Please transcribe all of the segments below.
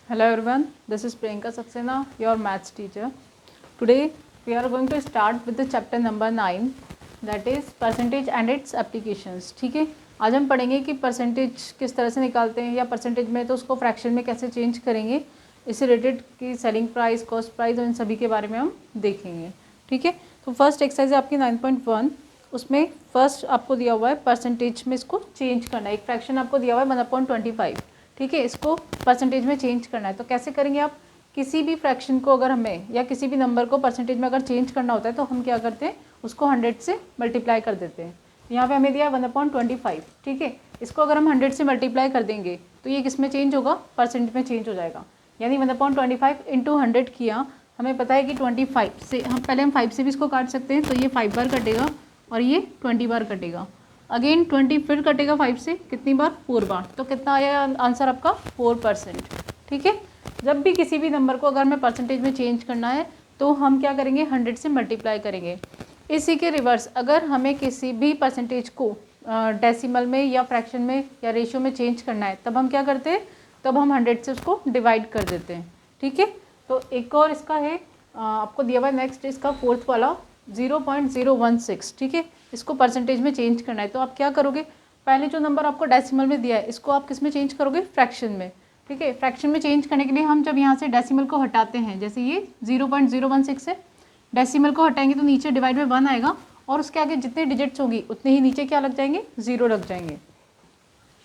Hello everyone, this is Priyanka Saxena, your maths teacher. Today we are going to start with the chapter number 9, that is percentage and its applications. ठीक है, आज हम पढ़ेंगे कि percentage किस तरह से निकालते हैं या परसेंटेज में तो उसको फ्रैक्शन में कैसे चेंज करेंगे, इससे रिलेटेड की सेलिंग प्राइस, कॉस्ट प्राइस और इन सभी के बारे में हम देखेंगे. ठीक है, तो फर्स्ट एक्सरसाइज है आपकी 9.1. उसमें फर्स्ट आपको दिया हुआ है परसेंटेज में इसको चेंज करना है. एक फ्रैक्शन आपको दिया हुआ है 1/25. ठीक है, इसको परसेंटेज में चेंज करना है. तो कैसे करेंगे आप? किसी भी फ्रैक्शन को अगर हमें या किसी भी नंबर को परसेंटेज में अगर चेंज करना होता है तो हम क्या करते हैं, उसको 100 से मल्टीप्लाई कर देते हैं. यहाँ पे हमें दिया है 1/25. ठीक है, इसको अगर हम 100 से मल्टीप्लाई कर देंगे तो ये किस में चेंज होगा? परसेंट में चेंज हो जाएगा. यानी 1/25 इंटू 100 किया, हमें पता है कि 25 से हम पहले 5 से भी इसको काट सकते हैं. तो ये 5 बार कटेगा और ये 20 बार कटेगा. अगेन 20 फिर कटेगा 5 से, कितनी बार? 4 बार. तो कितना आया आंसर आपका? 4%. ठीक है, जब भी किसी भी नंबर को अगर हमें परसेंटेज में चेंज करना है तो हम क्या करेंगे? 100 से मल्टीप्लाई करेंगे. इसी के रिवर्स अगर हमें किसी भी परसेंटेज को डेसिमल में या फ्रैक्शन में या रेशियो में चेंज करना है तब हम क्या करते हैं? तब हम 100 से उसको डिवाइड कर देते हैं. ठीक है, तो एक और इसका है आपको दिया हुआ है नेक्स्ट, इसका फोर्थ वाला 0.016. ठीक है, इसको परसेंटेज में चेंज करना है. तो आप क्या करोगे? पहले जो नंबर आपको डेसिमल में दिया है इसको आप किस में चेंज करोगे? फ्रैक्शन में. ठीक है, फ्रैक्शन में चेंज करने के लिए हम जब यहाँ से डेसिमल को हटाते हैं, जैसे ये 0.016 है, डेसिमल को हटाएंगे तो नीचे डिवाइड में 1 आएगा और उसके आगे जितने डिजिट्स होगी उतने ही नीचे क्या लग जाएंगे? 0 लग जाएंगे.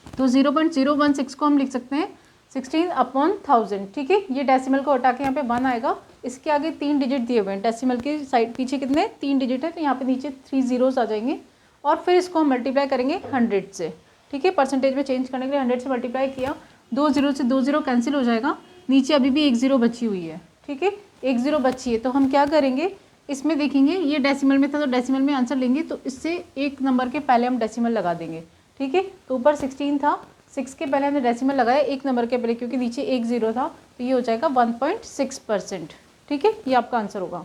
तो 0.016 को हम लिख सकते हैं 16/1000. ठीक है, ये डेसिमल को हटा के यहाँ पे 1 आएगा. इसके आगे 3 डिजिट दिए हुए हैं, डेसिमल के साइड पीछे कितने? 3 डिजिट है, तो यहाँ पे नीचे 3 zeros आ जाएंगे और फिर इसको हम मल्टीप्लाई करेंगे 100 से. ठीक है, परसेंटेज में चेंज करने के लिए 100 से मल्टीप्लाई किया, 2 0 से 2 0 कैंसिल हो जाएगा. नीचे अभी भी 1 0 बची हुई है. ठीक है, 1 0 बची है, तो हम क्या करेंगे? इसमें देखेंगे ये डेसिमल में था तो डेसिमल में आंसर लेंगे, तो इससे एक नंबर के पहले हम डेसिमल लगा देंगे. ठीक है, तो ऊपर 16 था, 6 के पहले हमने डेसिमल लगाया एक नंबर के पहले, क्योंकि नीचे 1 0 था, तो ये हो जाएगा 1.6%. ठीक है, ये आपका आंसर होगा.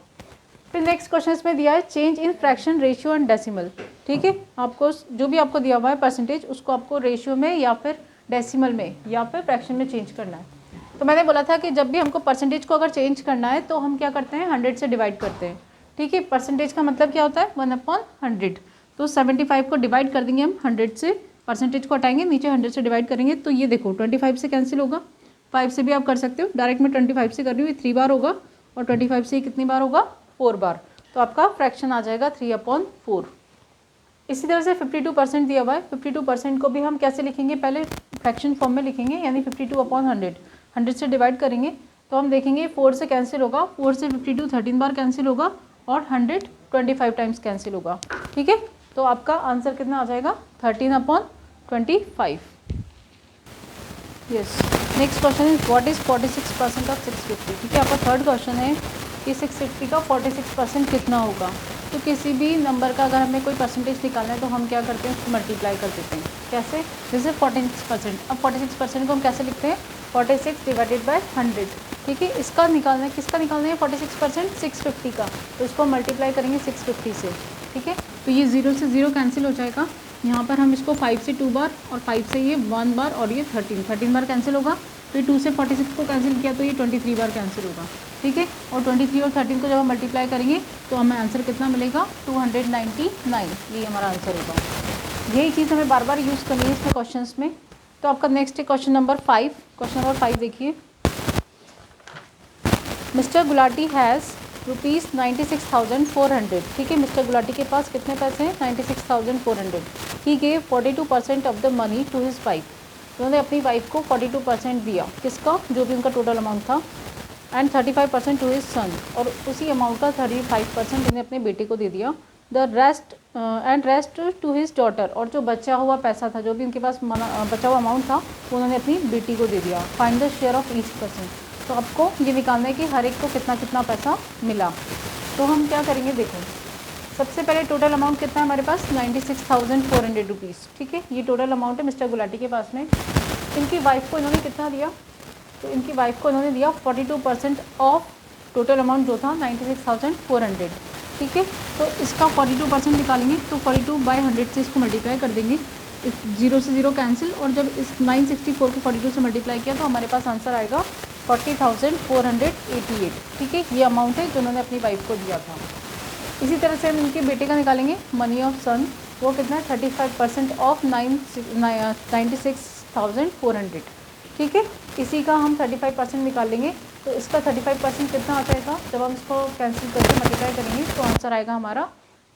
फिर नेक्स्ट क्वेश्चन इसमें दिया है change in fraction, ratio and decimal. ठीक है, आपको जो भी आपको दिया हुआ है परसेंटेज उसको आपको रेशियो में या फिर डेसिमल में या फिर फ्रैक्शन में चेंज करना है. तो मैंने बोला था कि जब भी हमको परसेंटेज को अगर चेंज करना है तो हम क्या करते हैं? 100 से डिवाइड करते हैं. ठीक है, परसेंटेज का मतलब क्या होता है? 1/100. तो 75 को डिवाइड कर देंगे हम 100 से, परसेंटेज को हटाएंगे, नीचे 100 से डिवाइड करेंगे, तो ये देखो 25 से कैंसिल होगा. 5 से भी आप कर सकते हो, डायरेक्ट मैं 25 से कर रही हूँ, ये 3 बार होगा और 25 से कितनी बार होगा? 4 बार. तो आपका फ्रैक्शन आ जाएगा 3/4. इसी तरह से 52% दिया हुआ है. 52% को भी हम कैसे लिखेंगे? पहले फ्रैक्शन फॉर्म में लिखेंगे, यानी 52/100. 100 से डिवाइड करेंगे तो हम देखेंगे 4 से कैंसिल होगा, 4 से 52 13 बार कैंसिल होगा और 100 25 टाइम्स कैंसिल होगा. ठीक है, तो आपका आंसर कितना आ जाएगा? 13/25. Yes. Next question is what is 46% of 650. ठीक है, आपका थर्ड क्वेश्चन है कि 650 का 46% कितना होगा. तो किसी भी नंबर का अगर हमें कोई परसेंटेज निकालना है तो हम क्या करते हैं? उसको मल्टीप्लाई कर देते हैं. कैसे? जैसे 46%. अब 46% को हम कैसे लिखते हैं? 46 डिवाइडेड बाय 100. ठीक है, इसका निकालना है, किसका निकालना है? 46% 650 का, तो इसको मल्टीप्लाई करेंगे 650 से. ठीक है, तो ये 0 से 0 कैंसिल हो जाएगा. यहाँ पर हम इसको 5 से 2 बार और 5 से ये 1 बार और ये 13 बार कैंसिल होगा. फिर 2 से 46 को कैंसिल किया तो ये 23 बार कैंसिल होगा. ठीक है, और 23 और 13 को जब हम मल्टीप्लाई करेंगे तो हमें आंसर कितना मिलेगा? 299. ये हमारा आंसर होगा. यही चीज़ हमें बार बार यूज़ करनी है इसमें क्वेश्चंस में. तो आपका नेक्स्ट है क्वेश्चन नंबर 5. क्वेश्चन नंबर 5 देखिए. Mister Gulati has ₹96,400. ठीक है, मिस्टर गुलाटी के पास कितने पैसे हैं? 96,400. He gave 42% of the money to his wife. उन्होंने अपनी वाइफ को 42% दिया. किसका? जो भी उनका टोटल अमाउंट था. And 35% to his son. और उसी अमाउंट का 35% उन्हें अपने बेटे को दे दिया. The rest to his daughter. और जो बचा हुआ पैसा था, जो भी उनके पास बचा हुआ अमाउंट था, वो उन्होंने अपनी बेटी को दे दिया. Find the share of each person. तो आपको ये निकालना है कि हर एक को कितना कितना पैसा मिला. तो हम क्या करेंगे? देखो, सबसे पहले टोटल अमाउंट कितना है हमारे पास? 96,400 रुपीज़. ठीक है, ये टोटल अमाउंट है मिस्टर गुलाटी के पास में. इनकी वाइफ को इन्होंने कितना दिया? तो इनकी वाइफ को इन्होंने दिया 42% ऑफ टोटल अमाउंट जो था 96,400. ठीक है, तो इसका 42% निकालेंगे तो 42/100 से इसको मल्टीप्लाई कर देंगे. इस 0 से 0 कैंसिल, और जब इस 964 को 42 से मल्टीप्लाई किया तो हमारे पास आंसर आएगा 40,488, ठीक है, ये अमाउंट है जो उन्होंने अपनी वाइफ को दिया था। इसी तरह से हम इनके बेटे का निकालेंगे मनी ऑफ सन, वो कितना है 35% ऑफ 96,400, ठीक है। इसी का हम 35% निकालेंगे, तो इसका 35% कितना आ जाएगा, जब हम इसको कैंसिल करके मल्टीप्लाई करेंगे तो आंसर आएगा हमारा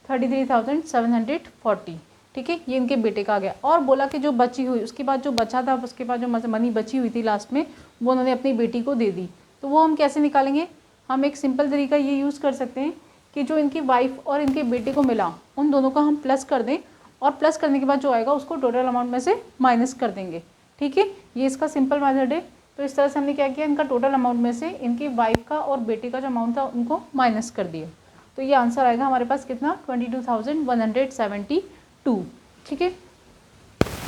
33,740, ठीक है। ये इनके बेटे का आ गया। और बोला कि जो बची हुई, उसके बाद जो बचा था, उसके बाद जो मनी बची हुई थी लास्ट में, वो उन्होंने अपनी बेटी को दे दी। तो वो हम कैसे निकालेंगे, हम एक सिंपल तरीका ये यूज़ कर सकते हैं कि जो इनकी वाइफ और इनके बेटे को मिला उन दोनों का हम प्लस कर दें, और प्लस करने के बाद जो आएगा उसको टोटल अमाउंट में से माइनस कर देंगे, ठीक है। ये इसका सिंपल मेथड है। तो इस तरह से हमने क्या किया, इनका टोटल अमाउंट में से इनकी वाइफ का और बेटे का जो अमाउंट था उनको माइनस कर दिया। तो ये आंसर आएगा हमारे पास कितना, 22,172, ठीक है।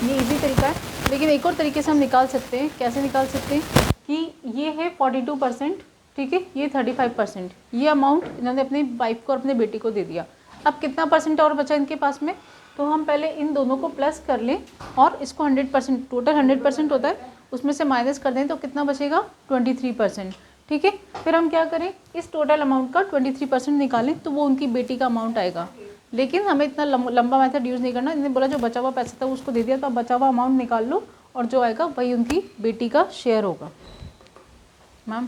ये इजी तरीका है, लेकिन एक और तरीके से हम निकाल सकते हैं। कैसे निकाल सकते हैं कि ये है 42%, ठीक है, ये 35%, ये अमाउंट इन्होंने अपनी वाइफ को और अपने बेटे को दे दिया। अब कितना परसेंट और बचा इनके पास में, तो हम पहले इन दोनों को प्लस कर लें और इसको 100%, टोटल 100% होता है, उसमें से माइनस कर दें तो कितना बचेगा 23%, ठीक है। फिर हम क्या करें, इस टोटल अमाउंट का 23% निकालें तो वो उनकी बेटी का अमाउंट आएगा। लेकिन हमें इतना लंबा मेथड यूज़ नहीं करना। इन्होंने बोला जो बचा हुआ पैसा था उसको दे दिया, तो अब बचा हुआ अमाउंट निकाल लो और जो आएगा वही उनकी बेटी का शेयर होगा। Ma'am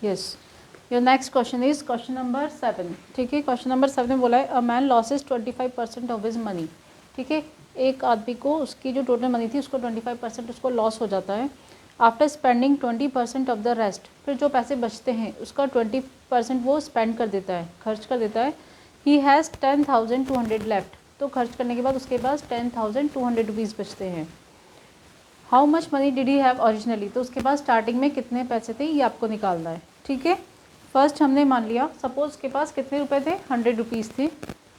yes, your next question is question number 7, ठीक है। क्वेश्चन नंबर 7 में बोला है a man losses 25% of his money, ठीक है। एक आदमी को उसकी जो टोटल मनी थी उसको 25% उसको लॉस हो जाता है। After spending 20% of the rest, फिर जो पैसे बचते हैं उसका 20% वो स्पेंड कर देता है, खर्च कर देता है। ही हैज़ 10,200 लेफ्ट, तो खर्च करने के बाद उसके पास 10,200 रुपीज़ बचते हैं। How much money did he have originally, तो उसके पास स्टार्टिंग में कितने पैसे थे ये आपको निकालना है, ठीक है। फर्स्ट हमने मान लिया, सपोज उसके पास कितने रुपए थे, 100 रुपीज़ थे,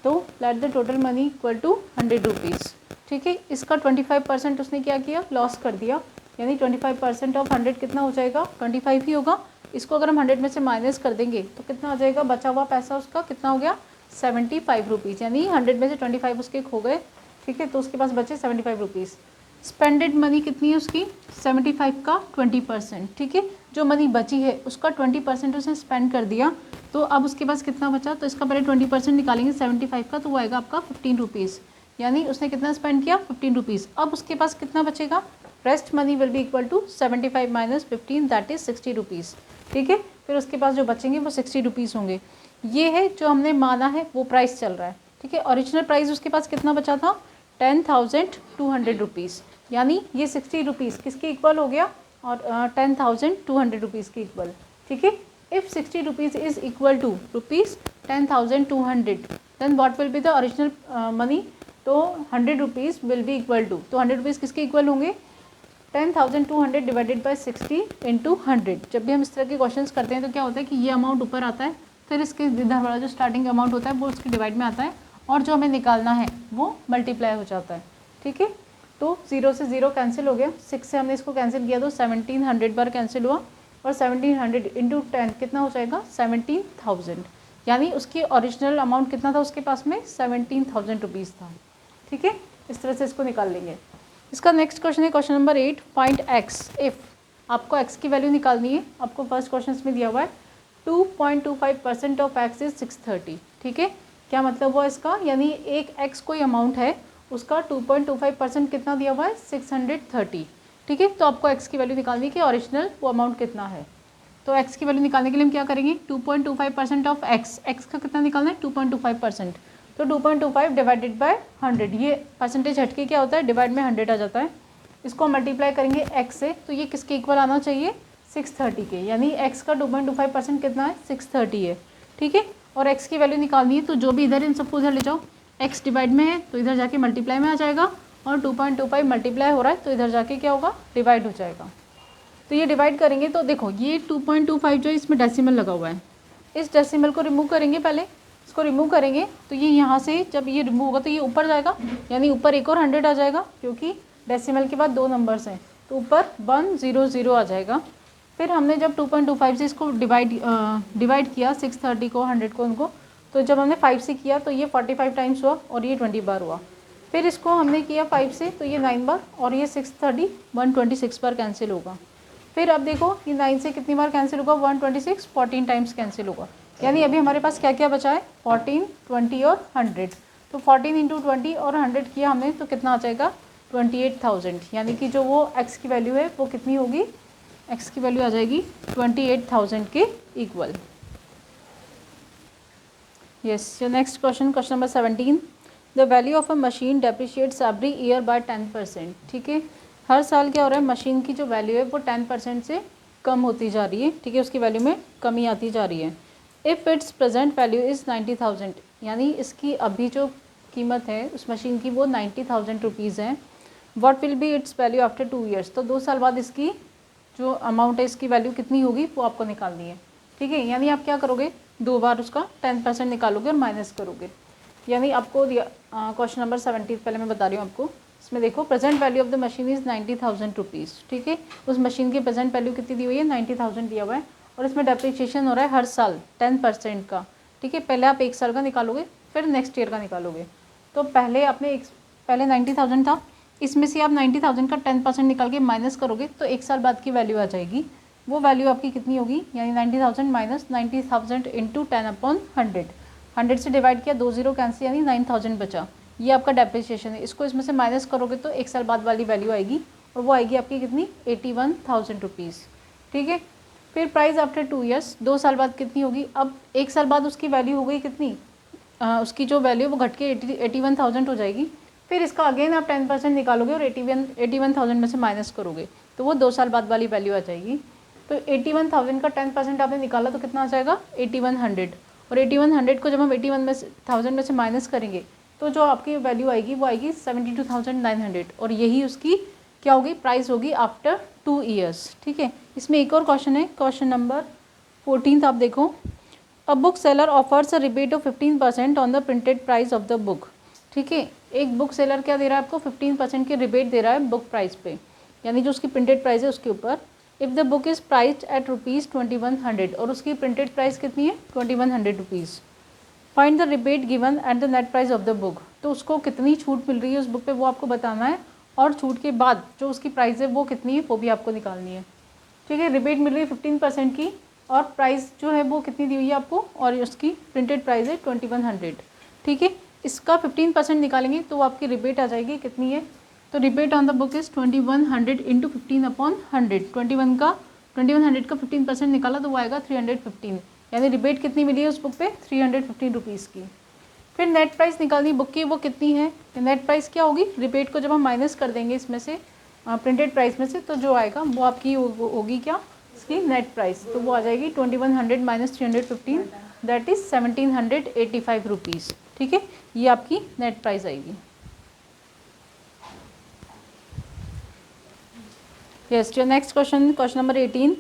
तो let the total money equal to 100 rupees, ठीक है। इसका 25% उसने क्या किया, लॉस कर दिया, यानी 25% ऑफ 100 कितना हो जाएगा, 25 ही होगा। इसको अगर हम 100 में से माइनस कर देंगे तो कितना आ जाएगा, बचा हुआ पैसा उसका कितना हो गया 75 रुपीज़, यानी 100 में से 25 उसके खो गए, ठीक है। तो उसके पास बचे 75 रुपीज़। स्पेंडेड मनी कितनी है उसकी, 75 का 20%, ठीक है। जो मनी बची है उसका 20% उसने स्पेंड कर दिया, तो अब उसके पास कितना बचा, तो इसका पहले 20% निकालेंगे 75 का, तो वो आएगा आपका 15 रुपीज़, यानी उसने कितना स्पेंड किया 15 रुपीज़। अब उसके पास कितना बचेगा, rest money will be equal to 75 minus 15, that is 60 rupees, ठीक है। फिर उसके पास जो बचेंगे वो 60 रुपीज़ होंगे। ये है जो हमने माना है वो प्राइस चल रहा है, ठीक है। ओरिजिनल प्राइस उसके पास कितना बचा था 10,200 रुपीज़, यानी ये 60 रुपीज़ किसके इक्वल हो गया, और 10,200 रुपीज़ के इक्वल, ठीक है। If 60 rupees is equal to rupees 10,200, then what will be the original money, तो 100 rupees will be equal to, तो 100 रुपीज़ किसके इक्वल होंगे 10,200 डिवाइडेड बाई 60 इंटू 100। जब भी हम इस तरह के क्वेश्चंस करते हैं तो क्या होता है कि ये अमाउंट ऊपर आता है, फिर इसके इधर वाला जो स्टार्टिंग अमाउंट होता है वो उसके डिवाइड में आता है, और जो हमें निकालना है वो मल्टीप्लाई हो जाता है, ठीक है। तो 0 से 0 कैंसिल हो गया, 6 से हमने इसको कैंसिल किया तो 1700 बार कैंसिल हुआ, और 1700 इंटू 10 कितना हो जाएगा 17,000, यानी उसकी ओरिजिनल अमाउंट कितना था उसके पास में 17,000 रुपीज़ था, ठीक है। इस तरह से इसको निकाल लेंगे। इसका नेक्स्ट क्वेश्चन है question number 8, find x if, आपको एक्स की वैल्यू निकालनी है। आपको फर्स्ट क्वेश्चन में दिया हुआ है 2.25% ऑफ एक्स इज 630, ठीक है। क्या मतलब हुआ इसका, यानी एक एक्स कोई अमाउंट है उसका 2.25% कितना दिया हुआ है 630, ठीक है। तो आपको एक्स की वैल्यू निकालनी है कि ओरिजिनल वो अमाउंट कितना है। तो एक्स की वैल्यू निकालने के लिए हम क्या करेंगे, 2.25% ऑफ एक्स, एक्स का कितना निकालना है 2.25%, तो 2.25 डिवाइडेड बाय 100, ये परसेंटेज हटके क्या होता है डिवाइड में 100 आ जाता है। इसको मल्टीप्लाई करेंगे एक्स से, तो ये किसके इक्वल आना चाहिए 630 के, यानी एक्स का 2.25% कितना है 630 है, ठीक है। और एक्स की वैल्यू निकालनी है, तो जो भी इधर इन सबको इधर ले जाओ, एक्स डिवाइड में है तो इधर जाके मल्टीप्लाई में आ जाएगा, और 2.25 मल्टीप्लाई हो रहा है तो इधर जाके क्या होगा डिवाइड हो जाएगा। तो ये डिवाइड करेंगे तो देखो ये 2.25 जो इसमें डेसिमल लगा हुआ है, इस डेसिमल को रिमूव करेंगे, पहले इसको रिमूव करेंगे तो ये यहाँ से जब ये रिमूव होगा तो ये ऊपर जाएगा, यानी ऊपर एक और 100 आ जाएगा, क्योंकि डेसिमल के बाद 2 नंबर्स हैं तो ऊपर 100 आ जाएगा। फिर हमने जब 2.25 से इसको डिवाइड किया 630 को 100 को उनको, तो जब हमने 5 से किया तो ये 45 टाइम्स हुआ और ये 20 बार हुआ, फिर इसको हमने किया 5 से, तो ये 9 बार और ये 6 30 126 बार कैंसिल होगा। फिर अब देखो ये 9 से कितनी बार कैंसिल होगा, 126 14 टाइम्स कैंसिल होगा। यानी अभी हमारे पास क्या क्या बचा है, 14 20 और 100। तो 14 इंटू 20 और 100 किया हमने तो कितना आ जाएगा 28,000। यानी कि जो वो x की वैल्यू है वो कितनी होगी, x की वैल्यू आ जाएगी 28,000 के equal. Yes, your next question, question number 17। The value of a machine depreciates every year by 10%। ठीक है, हर साल क्या हो रहा है, मशीन की जो वैल्यू है वो 10% से कम होती जा रही है। ठीक है, उसकी वैल्यू में कमी आती जा रही है। If it's present value is 90,000, यानी इसकी अभी जो कीमत है उस मशीन की वो 90,000 रुपीज़ है। What will B it's value after 2 years, तो 2 साल बाद इसकी जो अमाउंट है इसकी वैल्यू कितनी होगी वो आपको निकालनी है। ठीक है, यानी आप क्या करोगे, 2 बार उसका 10% निकालोगे और माइनस करोगे। यानी आपको क्वेश्चन नंबर 17 पहले मैं बता रही हूँ आपको। इसमें देखो present value of the machine is 90,000 rupees. ठीक है, उस मशीन की प्रेजेंट वैल्यू कितनी दी हुई है, 90,000 दिया हुआ है और इसमें डेप्रिसिएशन हो रहा है हर साल 10% का। ठीक है, पहले आप 1 साल का निकालोगे फिर नेक्स्ट ईयर का निकालोगे। तो पहले आपने पहले 90,000 था, इसमें से आप 90,000 का 10% निकाल के माइनस करोगे तो 1 साल बाद की वैल्यू आ जाएगी। वो वैल्यू आपकी कितनी होगी, यानी 90,000 माइनस 90,000 इंटू 10/100। 100 से डिवाइड किया, 2 0 कैंसिल, यानी 9,000 बचा। ये आपका डेप्रिसिएशन है। इसको इसमें से माइनस करोगे तो 1 साल बाद वाली वैल्यू आएगी और वो आएगी आपकी कितनी, 81,000 रुपीज़। ठीक है, फिर प्राइस आफ्टर 2 ईयर्स, 2 साल बाद कितनी होगी। अब 1 साल बाद उसकी वैल्यू हो गई कितनी, उसकी जो वैल्यू वो घट के 81,000 हो जाएगी। फिर इसका अगेन आप 10% निकालोगे और 81,000 में से माइनस करोगे तो वो 2 साल बाद वाली वैल्यू आ जाएगी। तो 81,000 का 10% आपने निकाला तो कितना आ जाएगा 8100, और 8100 को जब हम 81,000 में से माइनस करेंगे तो जो आपकी वैल्यू आएगी वो आएगी 72,900, और यही उसकी क्या होगी, प्राइस होगी आफ्टर 2 ईयर्स। ठीक है, इसमें एक और क्वेश्चन है, क्वेश्चन नंबर 14 आप देखो। A book seller offers a rebate of 15% on the printed price of the book. ठीक है, एक बुक सेलर क्या दे रहा है आपको, 15% की रिबेट दे रहा है बुक प्राइस पे, यानी जो उसकी प्रिंटेड प्राइस है उसके ऊपर। If the book is priced eight ₹2100, और उसकी प्रिंटेड प्राइस कितनी है 2100 rupees. Find the rebate given at the net price of the book, तो उसको कितनी छूट मिल रही है उस बुक पे वो आपको बताना है, और छूट के बाद जो उसकी प्राइस है वो कितनी है वो भी आपको निकालनी है। ठीक है, रिबेट मिल रही है 15% की और प्राइस जो है वो कितनी दी हुई है आपको, और उसकी प्रिंटेड प्राइस है 2100। ठीक है, इसका 15% निकालेंगे तो आपकी रिबेट आ जाएगी कितनी है, तो rebate on the book is 2100 into 15/100। 2100 का 15% निकाला तो वो आएगा 315, यानी रिबेट कितनी मिली है उस बुक पे 315 रुपीज़ की। फिर नेट प्राइस निकालनी बुक की, वो कितनी है, नेट प्राइस क्या होगी, रिबेट को जब हम माइनस कर देंगे इसमें से प्रिंटेड प्राइस में से, तो जो आएगा वो आपकी होगी क्या, इसकी नेट प्राइस, तो वो आ जाएगी 2100 माइनस 315, दैट इज़ 1785 रुपीज़। ठीक है, ये आपकी नेट प्राइस आएगी। Yes, your next question, question number 18.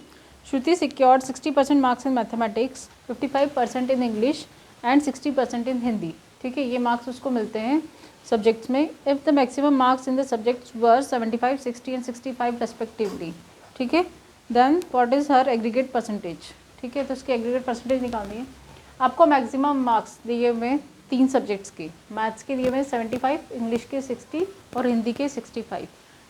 Shruti secured 60% marks in mathematics, 55% in English and 60% in Hindi. ठीक है, ये मार्क्स उसको मिलते हैं सब्जेक्ट्स में। If the maximum marks in the subjects were 75, 60 and 65 respectively. ठीक है, then what is her aggregate percentage. ठीक है, तो उसकी एग्रीगेट परसेंटेज निकालनी है। आपको मैक्सिमम मार्क्स दिए हुए 3 सब्जेक्ट्स के, मैथ्स के दिए हुए 75, इंग्लिश के 60 और हिंदी के 65।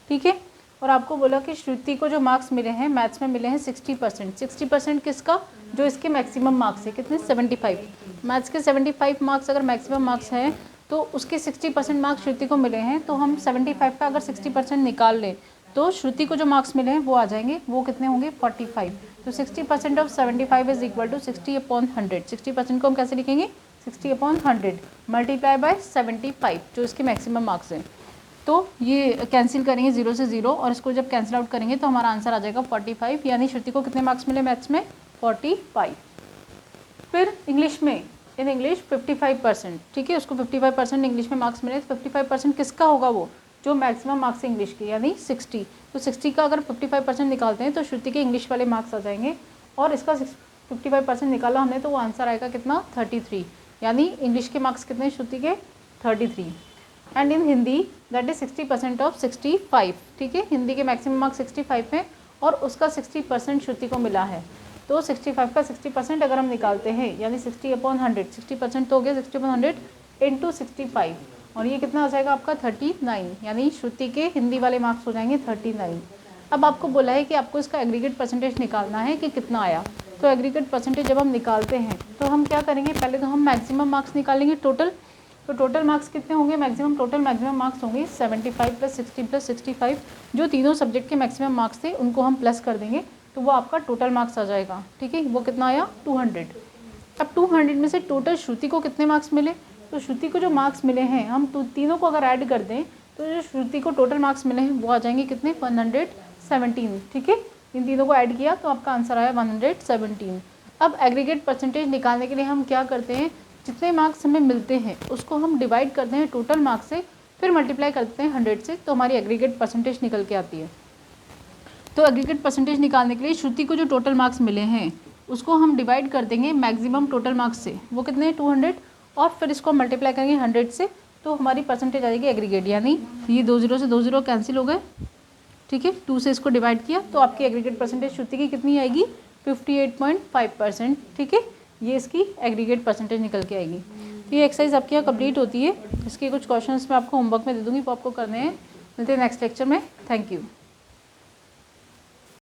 ठीक है, और आपको बोला कि श्रुति को जो मार्क्स मिले हैं मैथ्स में मिले हैं 60%। 60% किसका, जो इसके मैक्सिमम मार्क्स है कितने 75। मैथ्स के 75 मार्क्स अगर मैक्सिमम मार्क्स हैं तो उसके 60% मार्क्स श्रुति को मिले हैं, तो हम 75 का अगर 60% निकाल लें तो श्रुति को जो मार्क्स मिले हैं वो आ जाएंगे, वो कितने होंगे 45। तो 60% ऑफ 75 इज इक्वल टू 60/100। 60% को हम कैसे लिखेंगे 60/100 मल्टीप्लाई बाय 75, जो इसके मैक्सिमम मार्क्स हैं। तो ये कैंसिल करेंगे 0 से 0 और इसको जब कैंसिल आउट करेंगे तो हमारा आंसर आ जाएगा 45, यानी श्रुति को कितने मार्क्स मिले मैथ्स में 45। फिर इंग्लिश में, इन इंग्लिश 55%। ठीक है, उसको 55% इंग्लिश में मार्क्स मिले, तो 55% किसका होगा, वो जो मैक्सिमम मार्क्स है इंग्लिश के, यानी 60। तो 60 का अगर 55% निकालते हैं तो श्रुति के इंग्लिश वाले मार्क्स आ जाएंगे, और इसका 55% निकाला हमने तो वो आंसर आएगा कितना 33, यानी इंग्लिश के मार्क्स कितने श्रुति के 33। And in Hindi that is 60% of 65। ठीक है, हिंदी के मैक्सिमम मार्क्स 65 हैं और उसका 60% श्रुति को मिला है। तो 65 का 60% अगर हम निकालते हैं, यानी 60/100, 60% तो हो गया 60/100 इंटू 65, और ये कितना आ जाएगा आपका 39, यानी श्रुति के हिंदी वाले मार्क्स हो जाएंगे 39। अब आपको बोला है कि आपको इसका एग्रीगेट परसेंटेज निकालना है कि कितना आया। तो एग्रीगेट परसेंटेज जब हम निकालते हैं तो हम क्या करेंगे, पहले तो हम मैक्सिमम मार्क्स निकालेंगे टोटल। तो टोटल मार्क्स कितने होंगे, मैक्सिमम मार्क्स होंगे 75 + 60 + 65। जो तीनों सब्जेक्ट के मैक्सिमम मार्क्स थे उनको हम प्लस कर देंगे तो वो आपका टोटल मार्क्स आ जाएगा। ठीक है, वो कितना आया 200। अब 200 में से टोटल श्रुति को कितने मार्क्स मिले, तो श्रुति को जो मार्क्स मिले हैं हम तीनों को अगर ऐड कर दें तो जो श्रुति को टोटल मार्क्स मिले हैं वो आ जाएंगे कितने 117। ठीक है, इन तीनों को ऐड किया तो आपका आंसर आया 117। अब एग्रीगेट परसेंटेज निकालने के लिए हम क्या करते हैं, जितने मार्क्स हमें मिलते हैं उसको हम डिवाइड करते हैं टोटल मार्क्स से, फिर मल्टीप्लाई करते हैं 100 से, तो हमारी एग्रीगेट परसेंटेज निकल के आती है। तो एग्रीगेट परसेंटेज निकालने के लिए श्रुति को जो टोटल मार्क्स मिले हैं उसको हम डिवाइड कर देंगे मैक्सिमम टोटल मार्क्स से, वो कितने 200, और फिर इसको मल्टीप्लाई करेंगे 100 से, तो हमारी परसेंटेज आ जाएगी एग्रीगेट, यानी ये 2 0 से 2 0 कैंसिल हो गए। ठीक है, 2 से इसको डिवाइड किया तो आपकी एग्रीगेट परसेंटेज श्रुति की कितनी आएगी 58.5%। ठीक है, ये इसकी एग्रीगेट परसेंटेज निकल के आएगी। तो ये एक्सरसाइज आपकी यहाँ कंप्लीट होती है। इसके कुछ क्वेश्चंस मैं आपको होमवर्क में दे दूँगी, वो आपको करने हैं। मिलते हैं नेक्स्ट लेक्चर में। Thank you.